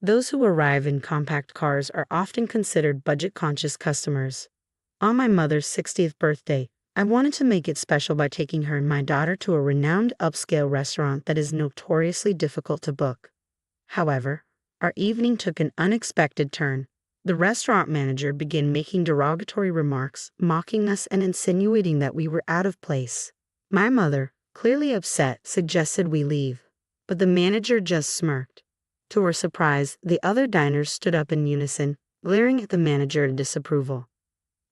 Those who arrive in compact cars are often considered budget-conscious customers. On my mother's 60th birthday, I wanted to make it special by taking her and my daughter to a renowned upscale restaurant that is notoriously difficult to book. However, our evening took an unexpected turn. The restaurant manager began making derogatory remarks, mocking us and insinuating that we were out of place. My mother, clearly upset, suggested we leave, but the manager just smirked. To her surprise, the other diners stood up in unison, glaring at the manager in disapproval.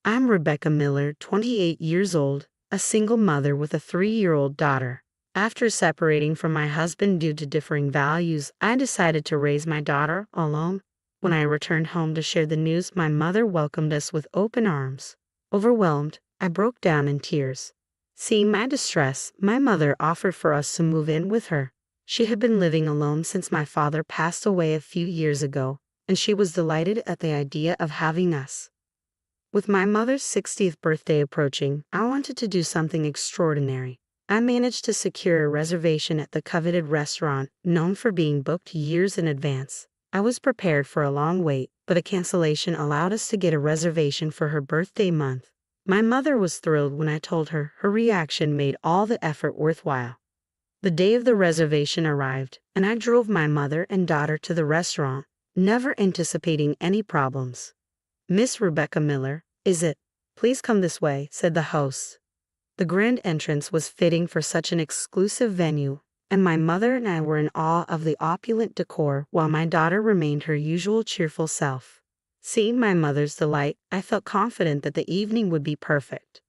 I'm Rebecca Miller, 28 years old, a single mother with a 3-year-old daughter. After separating from my husband due to differing values, I decided to raise my daughter alone. When I returned home to share the news, my mother welcomed us with open arms. Overwhelmed, I broke down in tears. Seeing my distress, my mother offered for us to move in with her. She had been living alone since my father passed away a few years ago, and she was delighted at the idea of having us. With my mother's 60th birthday approaching, I wanted to do something extraordinary. I managed to secure a reservation at the coveted restaurant, known for being booked years in advance. I was prepared for a long wait, but a cancellation allowed us to get a reservation for her birthday month. My mother was thrilled when I told her. Her reaction made all the effort worthwhile. The day of the reservation arrived, and I drove my mother and daughter to the restaurant, never anticipating any problems. "Miss Rebecca Miller, is it? Please come this way," said the host. The grand entrance was fitting for such an exclusive venue, and my mother and I were in awe of the opulent decor while my daughter remained her usual cheerful self. Seeing my mother's delight, I felt confident that the evening would be perfect.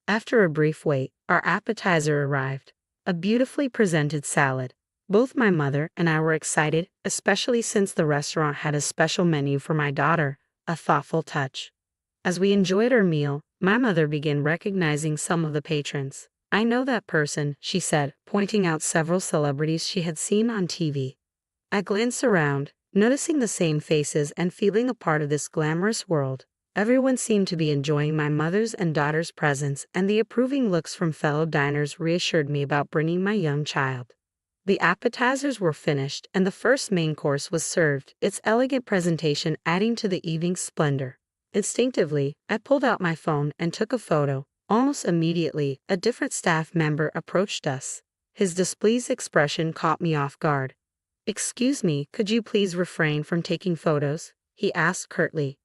After a brief wait, our appetizer arrived, a beautifully presented salad. Both my mother and I were excited, especially since the restaurant had a special menu for my daughter, a thoughtful touch. As we enjoyed our meal, my mother began recognizing some of the patrons. "I know that person," she said, pointing out several celebrities she had seen on TV. I glanced around, noticing the same faces and feeling a part of this glamorous world. Everyone seemed to be enjoying my mother's and daughter's presence, and the approving looks from fellow diners reassured me about bringing my young child. The appetizers were finished, and the first main course was served, its elegant presentation adding to the evening's splendor. Instinctively, I pulled out my phone and took a photo. Almost immediately, a different staff member approached us. His displeased expression caught me off guard. "Excuse me, could you please refrain from taking photos?" he asked curtly.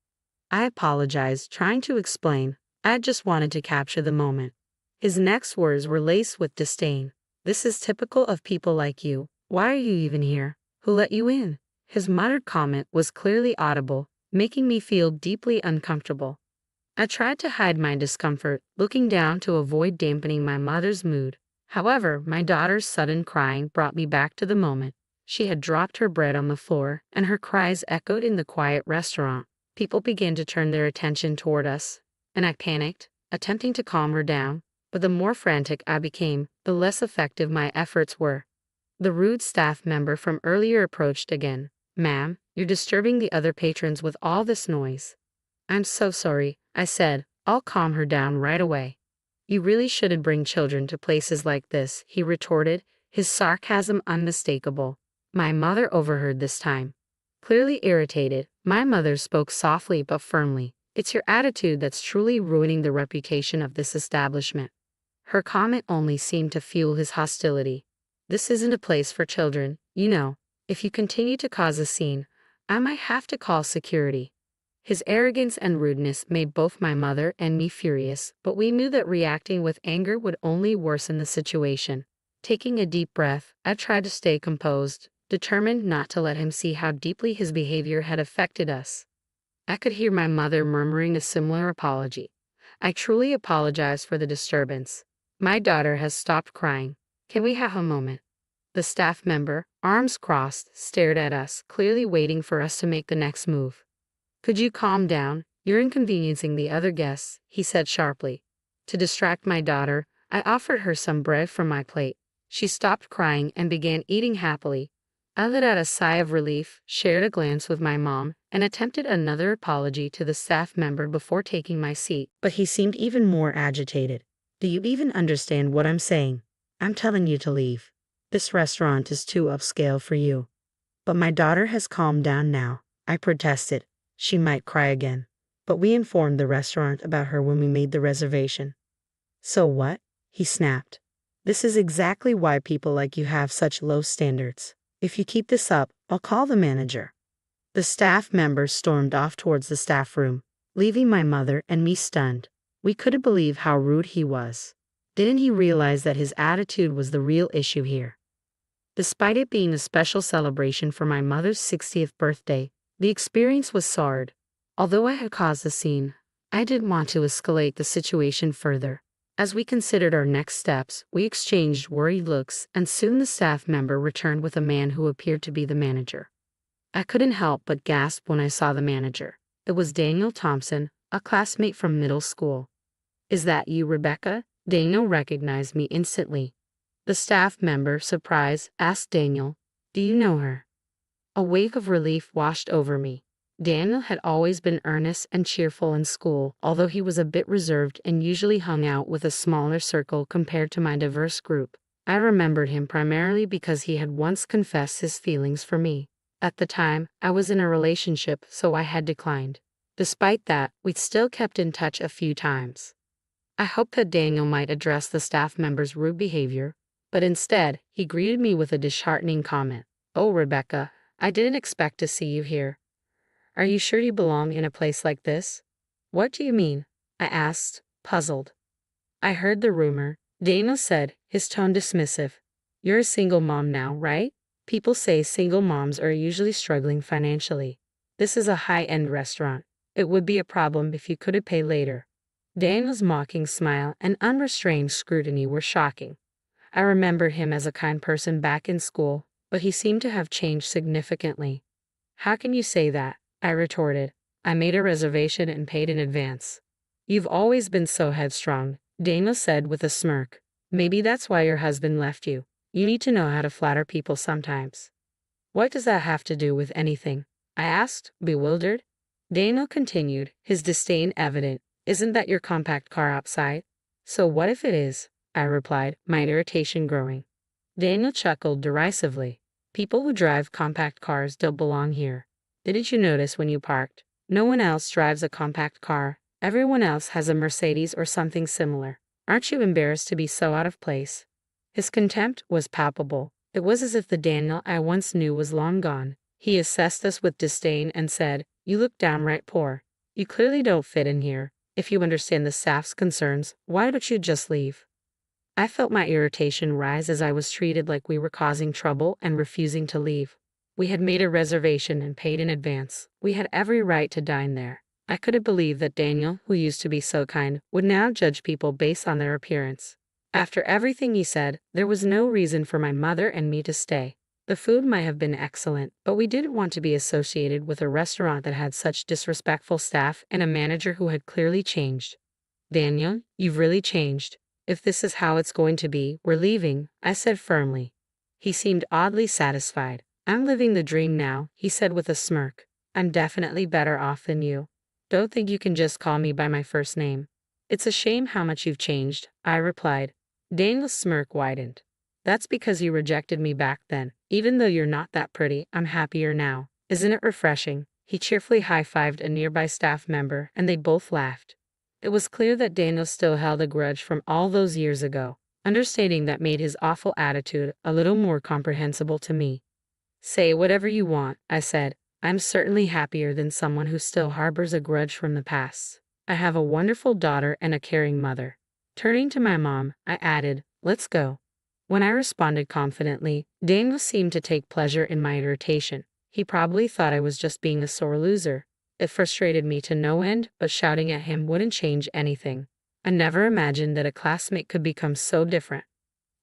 I apologized, trying to explain. I just wanted to capture the moment. His next words were laced with disdain. "This is typical of people like you. Why are you even here? Who let you in?" His muttered comment was clearly audible, making me feel deeply uncomfortable. I tried to hide my discomfort, looking down to avoid dampening my mother's mood. However, my daughter's sudden crying brought me back to the moment. She had dropped her bread on the floor, and her cries echoed in the quiet restaurant. People began to turn their attention toward us, and I panicked, attempting to calm her down, but the more frantic I became, the less effective my efforts were. The rude staff member from earlier approached again. "Ma'am, you're disturbing the other patrons with all this noise." "I'm so sorry," I said. "I'll calm her down right away." "You really shouldn't bring children to places like this," he retorted, his sarcasm unmistakable. My mother overheard this time. Clearly irritated, my mother spoke softly but firmly. "It's your attitude that's truly ruining the reputation of this establishment." Her comment only seemed to fuel his hostility. "This isn't a place for children, you know. If you continue to cause a scene, I might have to call security." His arrogance and rudeness made both my mother and me furious, but we knew that reacting with anger would only worsen the situation. Taking a deep breath, I tried to stay composed, determined not to let him see how deeply his behavior had affected us. I could hear my mother murmuring a similar apology. "I truly apologize for the disturbance. My daughter has stopped crying. Can we have a moment?" The staff member, arms crossed, stared at us, clearly waiting for us to make the next move. "Could you calm down? You're inconveniencing the other guests," he said sharply. To distract my daughter, I offered her some bread from my plate. She stopped crying and began eating happily. I let out a sigh of relief, shared a glance with my mom, and attempted another apology to the staff member before taking my seat, but he seemed even more agitated. "Do you even understand what I'm saying? I'm telling you to leave. This restaurant is too upscale for you." But my daughter has calmed down now, I protested. She might cry again. But we informed the restaurant about her when we made the reservation. So what? He snapped. This is exactly why people like you have such low standards. If you keep this up, I'll call the manager. The staff members stormed off towards the staff room, leaving my mother and me stunned. We couldn't believe how rude he was. Didn't he realize that his attitude was the real issue here? Despite it being a special celebration for my mother's 60th birthday, the experience was soured. Although I had caused a scene, I didn't want to escalate the situation further. As we considered our next steps, we exchanged worried looks, and soon the staff member returned with a man who appeared to be the manager. I couldn't help but gasp when I saw the manager. It was Daniel Thompson, a classmate from middle school. "Is that you, Rebecca?" Daniel recognized me instantly. The staff member, surprised, asked Daniel, "Do you know her?" A wave of relief washed over me. Daniel had always been earnest and cheerful in school, although he was a bit reserved and usually hung out with a smaller circle compared to my diverse group. I remembered him primarily because he had once confessed his feelings for me. At the time, I was in a relationship, so I had declined. Despite that, we'd still kept in touch a few times. I hoped that Daniel might address the staff member's rude behavior, but instead, he greeted me with a disheartening comment. "Oh, Rebecca, I didn't expect to see you here. Are you sure you belong in a place like this?" "What do you mean?" I asked, puzzled. "I heard the rumor," Daniel said, his tone dismissive. "You're a single mom now, right? People say single moms are usually struggling financially. This is a high-end restaurant. It would be a problem if you couldn't pay later." Daniel's mocking smile and unrestrained scrutiny were shocking. I remembered him as a kind person back in school, but he seemed to have changed significantly. "How can you say that?" I retorted. "I made a reservation and paid in advance." "You've always been so headstrong," Daniel said with a smirk. "Maybe that's why your husband left you. You need to know how to flatter people sometimes." "What does that have to do with anything?" I asked, bewildered. Daniel continued, his disdain evident. "Isn't that your compact car outside?" "So what if it is?" I replied, my irritation growing. Daniel chuckled derisively. "People who drive compact cars don't belong here. Didn't you notice when you parked? No one else drives a compact car. Everyone else has a Mercedes or something similar. Aren't you embarrassed to be so out of place?" His contempt was palpable. It was as if the Daniel I once knew was long gone. He assessed us with disdain and said, "You look downright poor. You clearly don't fit in here. If you understand the staff's concerns, why don't you just leave?" I felt my irritation rise as I was treated like we were causing trouble and refusing to leave. We had made a reservation and paid in advance. We had every right to dine there. I couldn't believe that Daniel, who used to be so kind, would now judge people based on their appearance. After everything he said, there was no reason for my mother and me to stay. The food might have been excellent, but we didn't want to be associated with a restaurant that had such disrespectful staff and a manager who had clearly changed. "Daniel, you've really changed. If this is how it's going to be, we're leaving," I said firmly. He seemed oddly satisfied. "I'm living the dream now," he said with a smirk. "I'm definitely better off than you. Don't think you can just call me by my first name." "It's a shame how much you've changed," I replied. Daniel's smirk widened. "That's because you rejected me back then. Even though you're not that pretty, I'm happier now. Isn't it refreshing?" He cheerfully high-fived a nearby staff member, and they both laughed. It was clear that Daniel still held a grudge from all those years ago. Understanding that made his awful attitude a little more comprehensible to me. "Say whatever you want," I said. "I'm certainly happier than someone who still harbors a grudge from the past. I have a wonderful daughter and a caring mother." Turning to my mom, I added, "Let's go." When I responded confidently, Daniel seemed to take pleasure in my irritation. He probably thought I was just being a sore loser. It frustrated me to no end, but shouting at him wouldn't change anything. I never imagined that a classmate could become so different.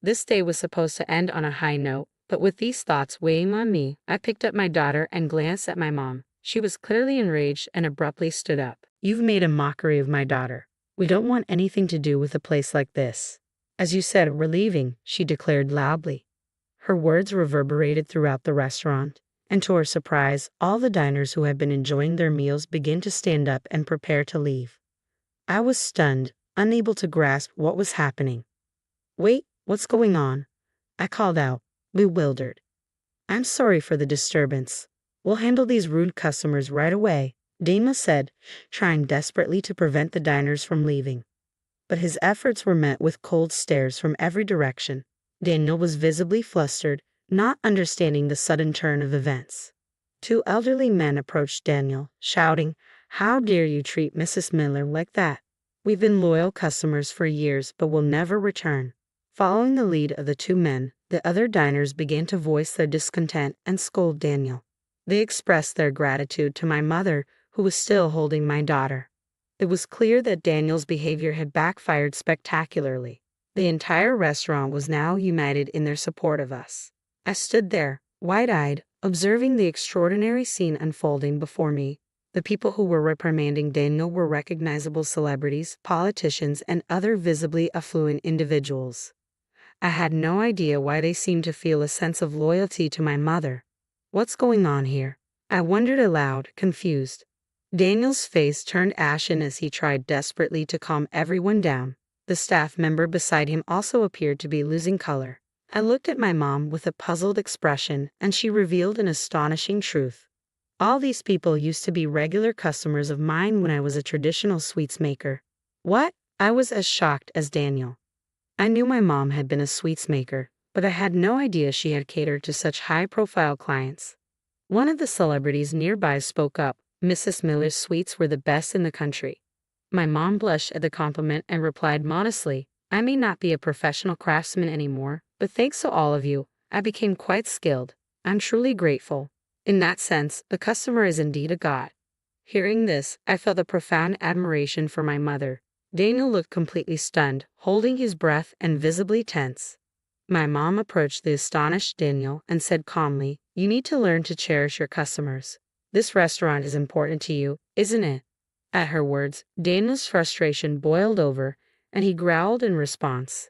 This day was supposed to end on a high note, but with these thoughts weighing on me, I picked up my daughter and glanced at my mom. She was clearly enraged and abruptly stood up. "You've made a mockery of my daughter. We don't want anything to do with a place like this. As you said, we're leaving," she declared loudly. Her words reverberated throughout the restaurant, and to our surprise, all the diners who had been enjoying their meals began to stand up and prepare to leave. I was stunned, unable to grasp what was happening. "Wait, what's going on?" I called out, bewildered. I'm sorry for the disturbance. We'll handle these rude customers right away, Daniel said, trying desperately to prevent the diners from leaving. But his efforts were met with cold stares from every direction. Daniel was visibly flustered, not understanding the sudden turn of events. Two elderly men approached Daniel, shouting, "How dare you treat Mrs. Miller like that? We've been loyal customers for years, but will never return." Following the lead of the two men, the other diners began to voice their discontent and scold Daniel. They expressed their gratitude to my mother, who was still holding my daughter. It was clear that Daniel's behavior had backfired spectacularly. The entire restaurant was now united in their support of us. I stood there, wide-eyed, observing the extraordinary scene unfolding before me. The people who were reprimanding Daniel were recognizable celebrities, politicians, and other visibly affluent individuals. I had no idea why they seemed to feel a sense of loyalty to my mother. What's going on here? I wondered aloud, confused. Daniel's face turned ashen as he tried desperately to calm everyone down. The staff member beside him also appeared to be losing color. I looked at my mom with a puzzled expression, and she revealed an astonishing truth. All these people used to be regular customers of mine when I was a traditional sweets maker. What? I was as shocked as Daniel. I knew my mom had been a sweets maker, but I had no idea she had catered to such high-profile clients. One of the celebrities nearby spoke up. Mrs. Miller's sweets were the best in the country. My mom blushed at the compliment and replied modestly, "I may not be a professional craftsman anymore, but thanks to all of you, I became quite skilled. I'm truly grateful. In that sense, the customer is indeed a god." Hearing this, I felt a profound admiration for my mother. Daniel looked completely stunned, holding his breath and visibly tense. My mom approached the astonished Daniel and said calmly, "You need to learn to cherish your customers. This restaurant is important to you, isn't it?" At her words, Daniel's frustration boiled over, and he growled in response.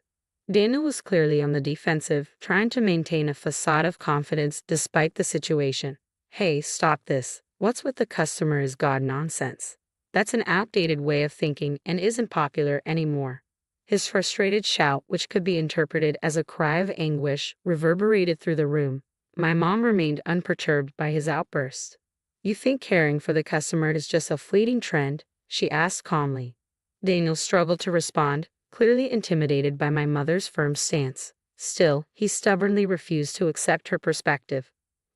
Daniel was clearly on the defensive, trying to maintain a facade of confidence despite the situation. "Hey, stop this. What's with the customer is God nonsense? That's an outdated way of thinking and isn't popular anymore." His frustrated shout, which could be interpreted as a cry of anguish, reverberated through the room. My mom remained unperturbed by his outburst. "You think caring for the customer is just a fleeting trend?" she asked calmly. Daniel struggled to respond, clearly intimidated by my mother's firm stance. Still, he stubbornly refused to accept her perspective.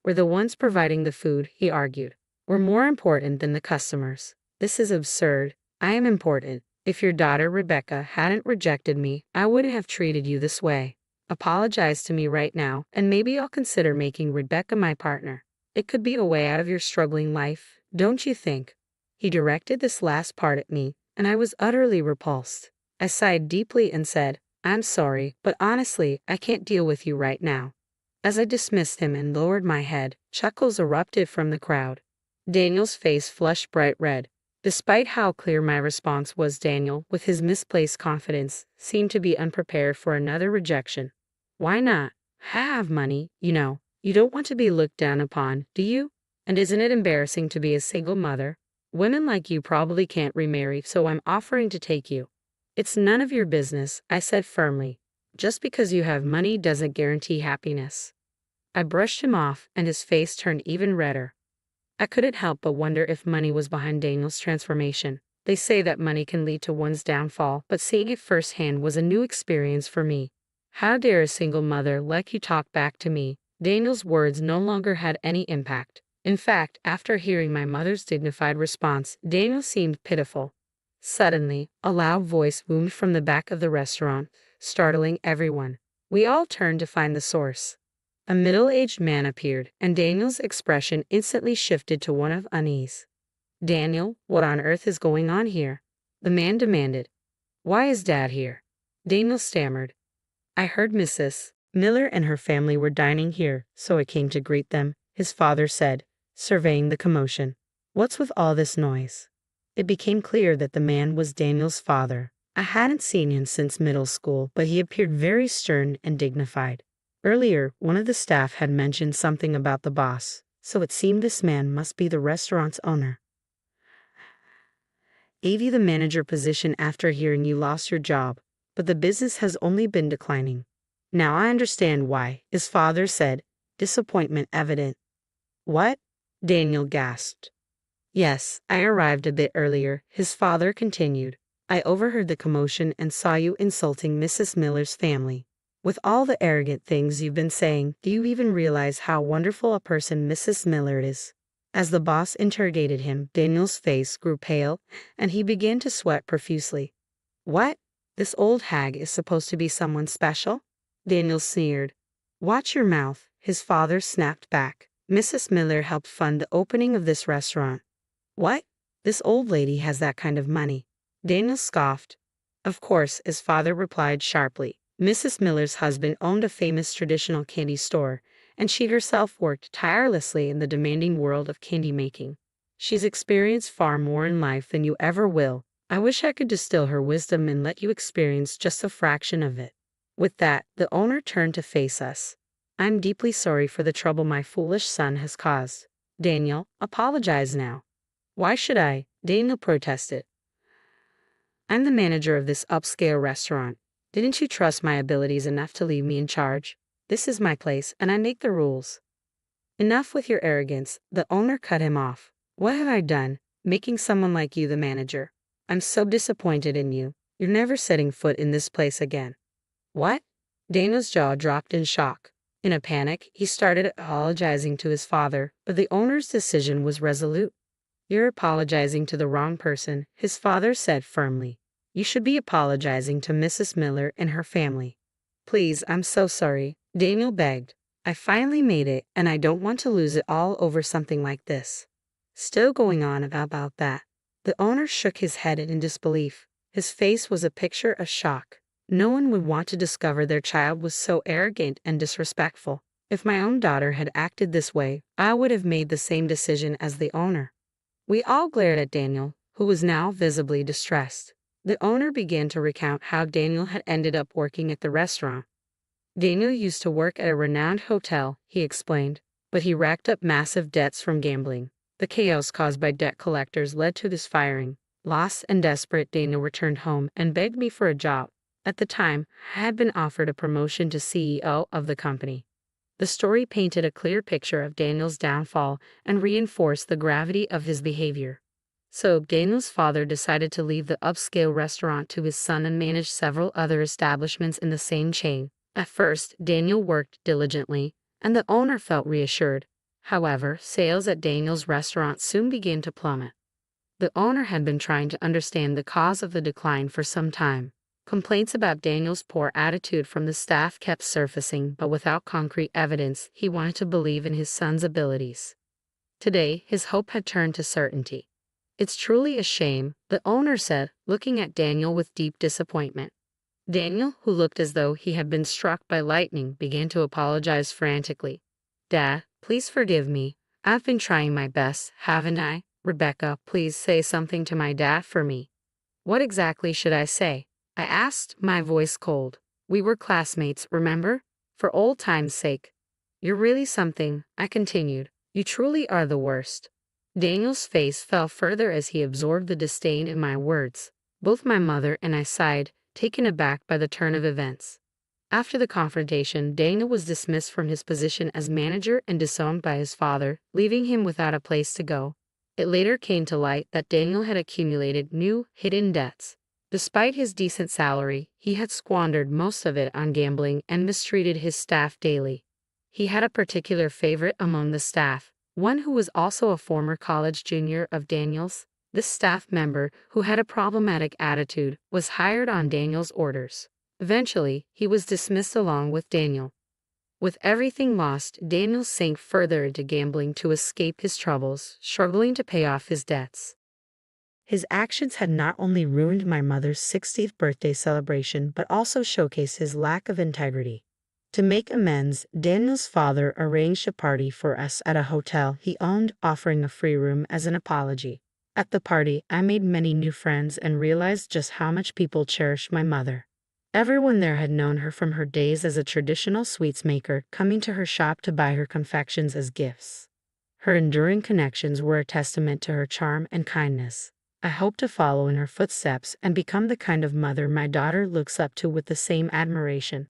"We're the ones providing the food," he argued. "We're more important than the customers. This is absurd. I am important. If your daughter Rebecca hadn't rejected me, I wouldn't have treated you this way. Apologize to me right now, and maybe I'll consider making Rebecca my partner. It could be a way out of your struggling life, don't you think?" He directed this last part at me, and I was utterly repulsed. I sighed deeply and said, "I'm sorry, but honestly, I can't deal with you right now." As I dismissed him and lowered my head, chuckles erupted from the crowd. Daniel's face flushed bright red. Despite how clear my response was, Daniel, with his misplaced confidence, seemed to be unprepared for another rejection. "Why not? Have money, you know. You don't want to be looked down upon, do you? And isn't it embarrassing to be a single mother? Women like you probably can't remarry, so I'm offering to take you." "It's none of your business," I said firmly. "Just because you have money doesn't guarantee happiness." I brushed him off, and his face turned even redder. I couldn't help but wonder if money was behind Daniel's transformation. They say that money can lead to one's downfall, but seeing it firsthand was a new experience for me. "How dare a single mother like you talk back to me?" Daniel's words no longer had any impact. In fact, after hearing my mother's dignified response, Daniel seemed pitiful. Suddenly, a loud voice boomed from the back of the restaurant, startling everyone. We all turned to find the source. A middle-aged man appeared, and Daniel's expression instantly shifted to one of unease. "Daniel, what on earth is going on here?" the man demanded. "Why is Dad here?" Daniel stammered. "I heard Mrs. Miller and her family were dining here, so I came to greet them," his father said, surveying the commotion. "What's with all this noise?" It became clear that the man was Daniel's father. I hadn't seen him since middle school, but he appeared very stern and dignified. Earlier, one of the staff had mentioned something about the boss, so it seemed this man must be the restaurant's owner. "Gave you the manager position after hearing you lost your job, but the business has only been declining. Now I understand why," his father said, disappointment evident. What? Daniel gasped. Yes, I arrived a bit earlier, his father continued. I overheard the commotion and saw you insulting Mrs. Miller's family. With all the arrogant things you've been saying, do you even realize how wonderful a person Mrs. Miller is? As the boss interrogated him, Daniel's face grew pale, and he began to sweat profusely. What? This old hag is supposed to be someone special? Daniel sneered. Watch your mouth, his father snapped back. Mrs. Miller helped fund the opening of this restaurant. What? This old lady has that kind of money. Daniel scoffed. Of course, his father replied sharply. Mrs. Miller's husband owned a famous traditional candy store, and she herself worked tirelessly in the demanding world of candy making. She's experienced far more in life than you ever will. I wish I could distill her wisdom and let you experience just a fraction of it. With that, the owner turned to face us. I'm deeply sorry for the trouble my foolish son has caused. Daniel, apologize now. Why should I? Daniel protested. I'm the manager of this upscale restaurant. Didn't you trust my abilities enough to leave me in charge? This is my place, and I make the rules. Enough with your arrogance, the owner cut him off. What have I done, making someone like you the manager? I'm so disappointed in you. You're never setting foot in this place again. What? Daniel's jaw dropped in shock. In a panic, he started apologizing to his father, but the owner's decision was resolute. You're apologizing to the wrong person, his father said firmly. You should be apologizing to Mrs. Miller and her family. Please, I'm so sorry, Daniel begged. I finally made it, and I don't want to lose it all over something like this. Still going on about that. The owner shook his head in disbelief. His face was a picture of shock. No one would want to discover their child was so arrogant and disrespectful. If my own daughter had acted this way, I would have made the same decision as the owner. We all glared at Daniel, who was now visibly distressed. The owner began to recount how Daniel had ended up working at the restaurant. Daniel used to work at a renowned hotel, he explained, but he racked up massive debts from gambling. The chaos caused by debt collectors led to this firing. Lost and desperate, Daniel returned home and begged me for a job. At the time, I had been offered a promotion to CEO of the company. The story painted a clear picture of Daniel's downfall and reinforced the gravity of his behavior. So, Daniel's father decided to leave the upscale restaurant to his son and manage several other establishments in the same chain. At first, Daniel worked diligently, and the owner felt reassured. However, sales at Daniel's restaurant soon began to plummet. The owner had been trying to understand the cause of the decline for some time. Complaints about Daniel's poor attitude from the staff kept surfacing, but without concrete evidence, he wanted to believe in his son's abilities. Today, his hope had turned to certainty. It's truly a shame, the owner said, looking at Daniel with deep disappointment. Daniel, who looked as though he had been struck by lightning, began to apologize frantically. Dad, please forgive me. I've been trying my best, haven't I? Rebecca, please say something to my dad for me. What exactly should I say? I asked, my voice cold. We were classmates, remember? For old time's sake. You're really something, I continued. You truly are the worst. Daniel's face fell further as he absorbed the disdain in my words. Both my mother and I sighed, taken aback by the turn of events. After the confrontation, Daniel was dismissed from his position as manager and disowned by his father, leaving him without a place to go. It later came to light that Daniel had accumulated new, hidden debts. Despite his decent salary, he had squandered most of it on gambling and mistreated his staff daily. He had a particular favorite among the staff, one who was also a former college junior of Daniel's. This staff member, who had a problematic attitude, was hired on Daniel's orders. Eventually, he was dismissed along with Daniel. With everything lost, Daniel sank further into gambling to escape his troubles, struggling to pay off his debts. His actions had not only ruined my mother's 60th birthday celebration, but also showcased his lack of integrity. To make amends, Daniel's father arranged a party for us at a hotel he owned, offering a free room as an apology. At the party, I made many new friends and realized just how much people cherished my mother. Everyone there had known her from her days as a traditional sweets maker, coming to her shop to buy her confections as gifts. Her enduring connections were a testament to her charm and kindness. I hope to follow in her footsteps and become the kind of mother my daughter looks up to with the same admiration.